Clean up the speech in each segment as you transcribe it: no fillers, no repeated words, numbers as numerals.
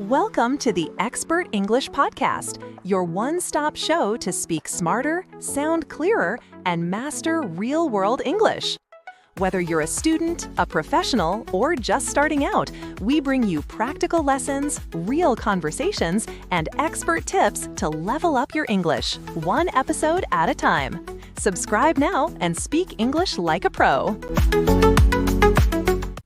Welcome to the Expert English Podcast, your one-stop show to speak smarter, sound clearer, and master real-world English. Whether you're a student, a professional, or just starting out, we bring you practical lessons, real conversations, and expert tips to level up your English, one episode at a time. Subscribe now and speak English like a pro.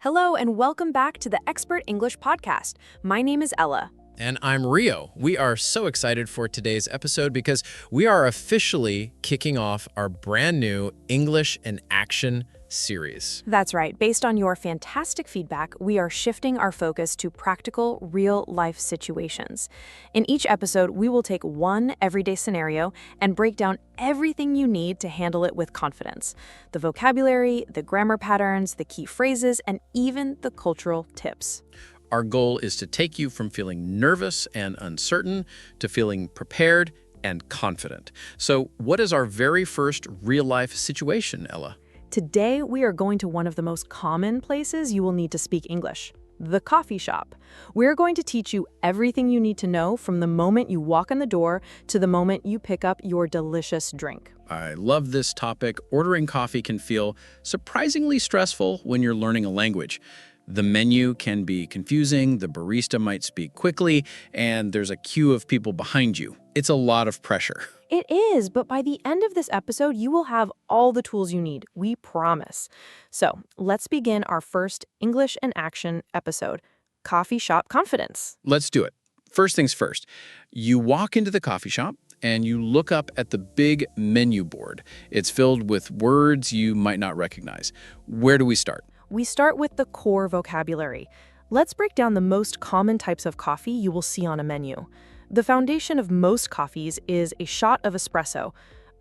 Hello and welcome back to the Expert English Podcast. My name is Ella. And I'm Rio. We are so excited for today's episode because we are officially kicking off our brand new English in Action series. That's right. Based on your fantastic feedback, we are shifting our focus to practical, real-life situations. In each episode, we will take one everyday scenario and break down everything you need to handle it with confidence. The vocabulary, the grammar patterns, the key phrases, and even the cultural tips. Our goal is to take you from feeling nervous and uncertain to feeling prepared and confident. So what is our very first real-life situation, Ella? Today, we are going to one of the most common places you will need to speak English, the coffee shop. We're going to teach you everything you need to know from the moment you walk in the door to the moment you pick up your delicious drink. I love this topic. Ordering coffee can feel surprisingly stressful when you're learning a language. The menu can be confusing, the barista might speak quickly, and there's a queue of people behind you. It's a lot of pressure. It is, but by the end of this episode, you will have all the tools you need, we promise. So let's begin our first English in Action episode, Coffee Shop Confidence. Let's do it. First things first, you walk into the coffee shop and you look up at the big menu board. It's filled with words you might not recognize. Where do we start? We start with the core vocabulary. Let's break down the most common types of coffee you will see on a menu. The foundation of most coffees is a shot of espresso.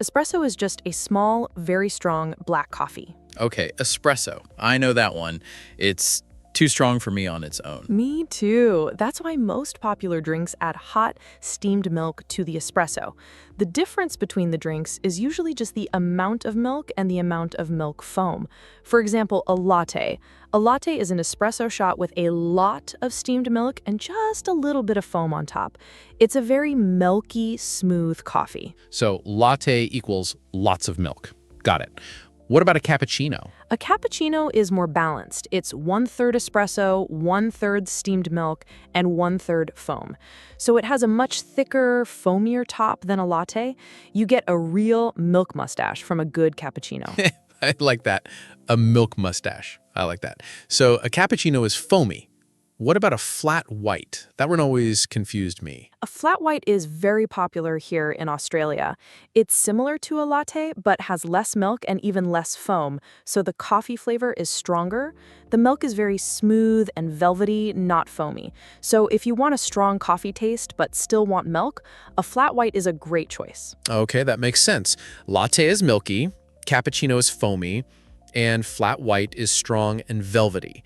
Espresso is just a small, very strong black coffee. Okay, espresso. I know that one. It's too strong for me on its own. Me too. That's why most popular drinks add hot, steamed milk to the espresso. The difference between the drinks is usually just the amount of milk and the amount of milk foam. For example, a latte. A latte is an espresso shot with a lot of steamed milk and just a little bit of foam on top. It's a very milky, smooth coffee. So latte equals lots of milk. Got it. What about a cappuccino? A cappuccino is more balanced. It's 1/3 espresso, 1/3 steamed milk, and 1/3 foam. So it has a much thicker, foamier top than a latte. You get a real milk mustache from a good cappuccino. I like that. A milk mustache. I like that. So a cappuccino is foamy. What about a flat white? That one always confused me. A flat white is very popular here in Australia. It's similar to a latte, but has less milk and even less foam, so the coffee flavor is stronger. The milk is very smooth and velvety, not foamy. So if you want a strong coffee taste but still want milk, a flat white is a great choice. Okay, that makes sense. Latte is milky, cappuccino is foamy, and flat white is strong and velvety.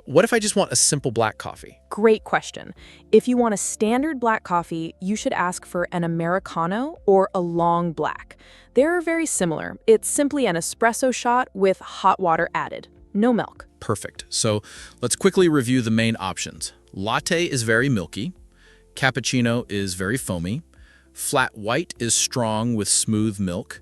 What if I just want a simple black coffee? Great question. If you want a standard black coffee, you should ask for an Americano or a long black. They're very similar. It's simply an espresso shot with hot water added. No milk. Perfect. So let's quickly review the main options. Latte is very milky. Cappuccino is very foamy. Flat white is strong with smooth milk.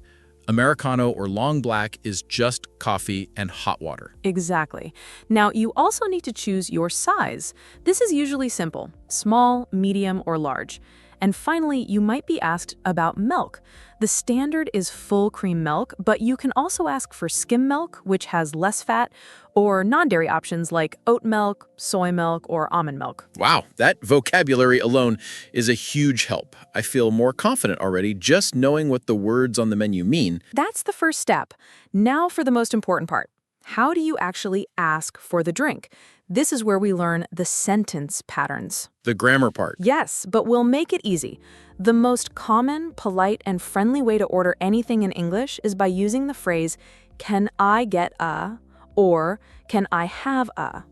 Americano or long black is just coffee and hot water. Exactly. Now, you also need to choose your size. This is usually simple, small, medium, or large. And finally, you might be asked about milk. The standard is full cream milk, but you can also ask for skim milk, which has less fat, or non-dairy options like oat milk, soy milk, or almond milk. Wow, that vocabulary alone is a huge help. I feel more confident already just knowing what the words on the menu mean. That's the first step. Now for the most important part. How do you actually ask for the drink? This is where we learn the sentence patterns. The grammar part. Yes, but we'll make it easy. The most common, polite, and friendly way to order anything in English is by using the phrase, "Can I get a?" or "Can I have a?"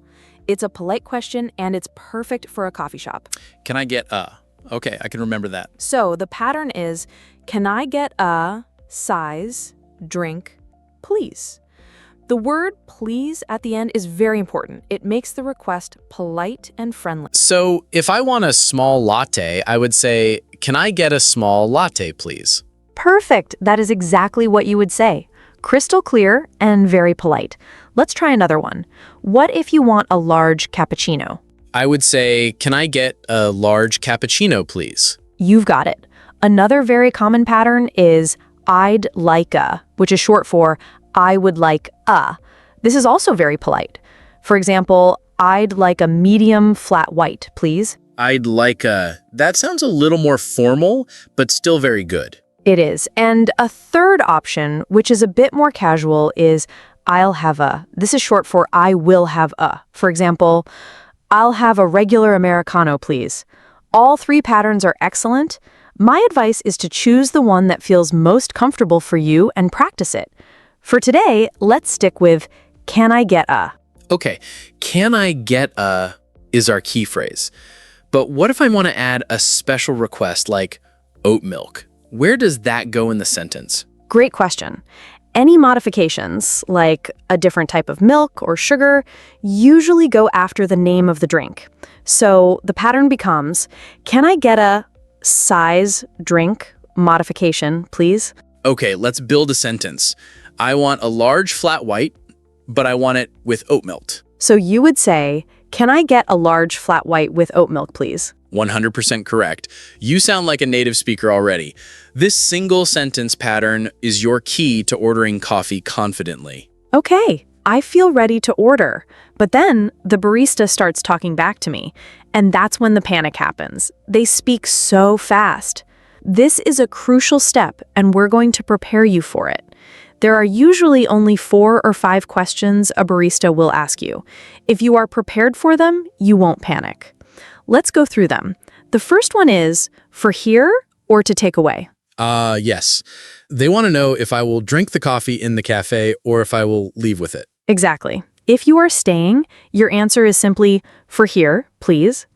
It's a polite question and it's perfect for a coffee shop. Can I get a? Okay, I can remember that. So the pattern is, "Can I get a size drink, please?" The word please at the end is very important. It makes the request polite and friendly. So if I want a small latte, I would say, "Can I get a small latte, please?" Perfect. That is exactly what you would say. Crystal clear and very polite. Let's try another one. What if you want a large cappuccino? I would say, "Can I get a large cappuccino, please?" You've got it. Another very common pattern is I'd like a, which is short for I would like a. This is also very polite. For example, I'd like a medium flat white, please. I'd like a... That sounds a little more formal, but still very good. It is. And a third option, which is a bit more casual, is I'll have a. This is short for I will have a. For example, I'll have a regular Americano, please. All three patterns are excellent. My advice is to choose the one that feels most comfortable for you and practice it. For today, let's stick with can I get a? Okay, "Can I get a" is our key phrase. But what if I want to add a special request like oat milk? Where does that go in the sentence? Great question. Any modifications, like a different type of milk or sugar, usually go after the name of the drink. So the pattern becomes, can I get a size drink modification, please? Okay, let's build a sentence. I want a large flat white, but I want it with oat milk. So you would say, can I get a large flat white with oat milk, please? 100% correct. You sound like a native speaker already. This single sentence pattern is your key to ordering coffee confidently. Okay, I feel ready to order. But then the barista starts talking back to me, and that's when the panic happens. They speak so fast. This is a crucial step, and we're going to prepare you for it. There are usually only 4 or 5 questions a barista will ask you. If you are prepared for them, you won't panic. Let's go through them. The first one is, for here or to take away? Yes. They want to know if I will drink the coffee in the cafe or if I will leave with it. Exactly. If you are staying, your answer is simply, for here, please.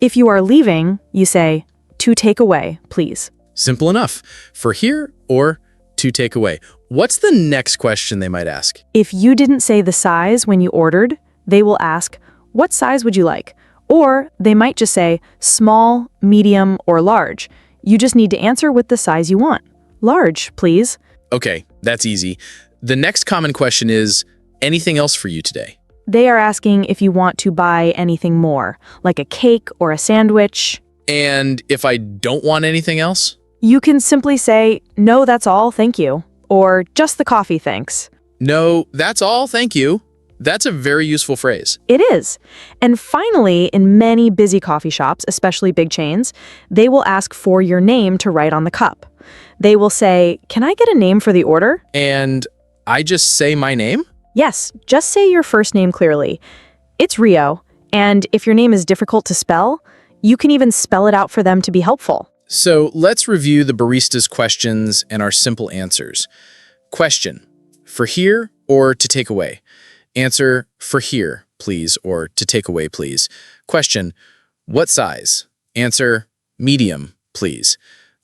If you are leaving, you say, to take away, please. Simple enough. For here or to take away. What's the next question they might ask? If you didn't say the size when you ordered, they will ask, what size would you like? Or they might just say small, medium, or large. You just need to answer with the size you want. Large, please. Okay, that's easy. The next common question is, anything else for you today? They are asking if you want to buy anything more, like a cake or a sandwich. And if I don't want anything else? You can simply say, no, that's all, thank you. Or just the coffee, thanks. No, that's all, thank you. That's a very useful phrase. It is. And finally, in many busy coffee shops, especially big chains, they will ask for your name to write on the cup. They will say, can I get a name for the order? And I just say my name? Yes, just say your first name clearly. It's Rio, and if your name is difficult to spell, you can even spell it out for them to be helpful. So let's review the barista's questions and our simple answers. Question, for here or to take away? Answer, for here, please, or to take away, please. Question, what size? Answer, medium, please.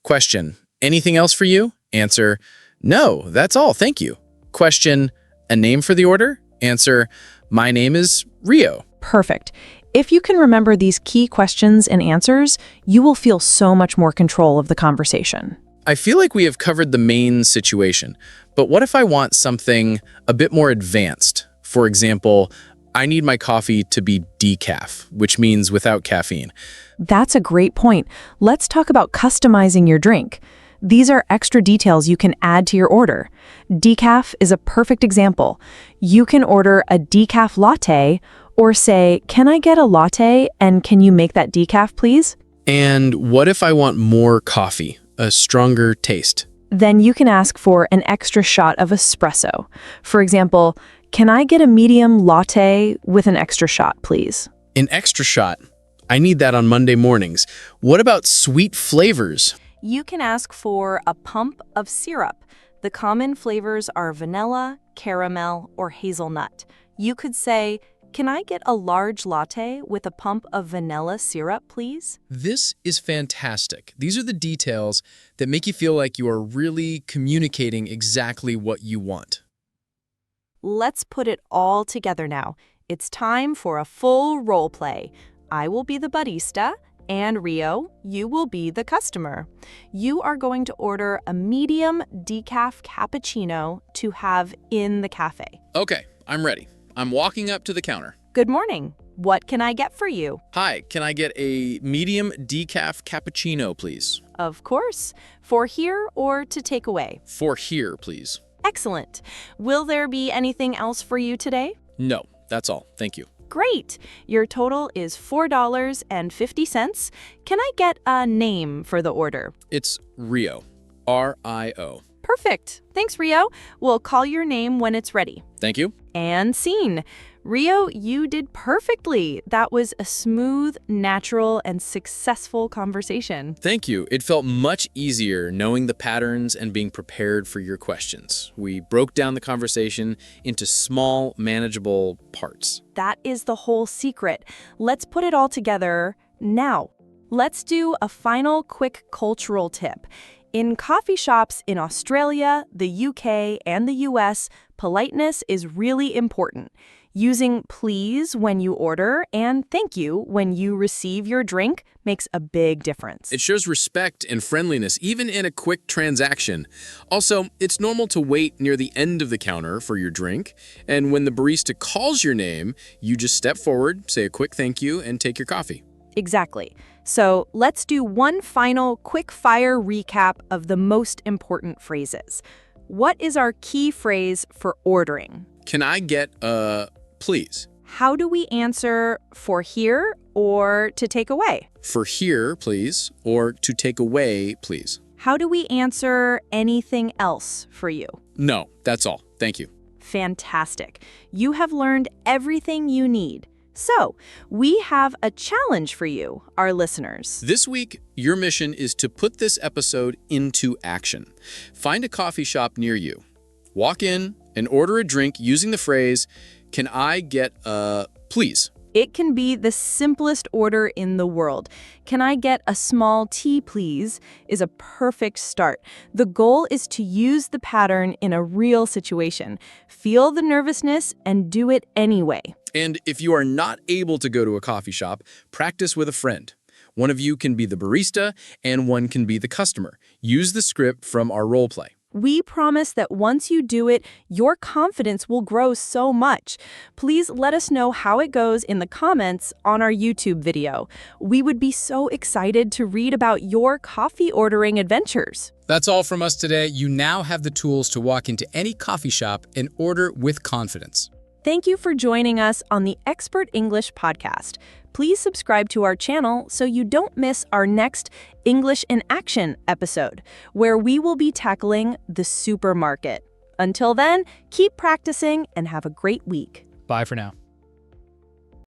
Question, anything else for you? Answer, no, that's all, thank you. Question, a name for the order? Answer, my name is Rio. Perfect. If you can remember these key questions and answers, you will feel so much more control of the conversation. I feel like we have covered the main situation, but what if I want something a bit more advanced? For example, I need my coffee to be decaf, which means without caffeine. That's a great point. Let's talk about customizing your drink. These are extra details you can add to your order. Decaf is a perfect example. You can order a decaf latte or say, can I get a latte and can you make that decaf, please? And what if I want more coffee, a stronger taste? Then you can ask for an extra shot of espresso. For example, can I get a medium latte with an extra shot, please? An extra shot. I need that on Monday mornings. What about sweet flavors? You can ask for a pump of syrup. The common flavors are vanilla, caramel, or hazelnut. You could say, can I get a large latte with a pump of vanilla syrup, please? This is fantastic. These are the details that make you feel like you are really communicating exactly what you want. Let's put it all together now. It's time for a full role play. I will be the barista, and Rio, you will be the customer. You are going to order a medium decaf cappuccino to have in the cafe. Okay, I'm ready. I'm walking up to the counter. Good morning. What can I get for you? Hi, can I get a medium decaf cappuccino, please? Of course. For here or to take away? For here, please. Excellent. Will there be anything else for you today? No, that's all. Thank you. Great. Your total is $4.50. Can I get a name for the order? It's Rio. R-I-O. Perfect. Thanks, Rio. We'll call your name when it's ready. Thank you. And scene. Rio, you did perfectly. That was a smooth, natural, and successful conversation. Thank you. It felt much easier knowing the patterns and being prepared for your questions. We broke down the conversation into small, manageable parts. That is the whole secret. Let's put it all together now. Let's do a final quick cultural tip. In coffee shops in Australia, the UK, and the US, politeness is really important. Using please when you order and thank you when you receive your drink makes a big difference. It shows respect and friendliness, even in a quick transaction. Also, it's normal to wait near the end of the counter for your drink, and when the barista calls your name, you just step forward, say a quick thank you, and take your coffee. Exactly. So let's do one final quick-fire recap of the most important phrases. What is our key phrase for ordering? Can I get a please? How do we answer for here or to take away? For here, please, or to take away, please. How do we answer anything else for you? No, that's all. Thank you. Fantastic. You have learned everything you need. So, we have a challenge for you, our listeners. This week, your mission is to put this episode into action. Find a coffee shop near you. Walk in and order a drink using the phrase, can I get a please? It can be the simplest order in the world. Can I get a small tea, please? Is a perfect start. The goal is to use the pattern in a real situation. Feel the nervousness and do it anyway. And if you are not able to go to a coffee shop, practice with a friend. One of you can be the barista and one can be the customer. Use the script from our role play. We promise that once you do it, your confidence will grow so much. Please let us know how it goes in the comments on our YouTube video. We would be so excited to read about your coffee ordering adventures. That's all from us today. You now have the tools to walk into any coffee shop and order with confidence. Thank you for joining us on the Expert English podcast. Please subscribe to our channel so you don't miss our next English in Action episode, where we will be tackling the supermarket. Until then, keep practicing and have a great week. Bye for now.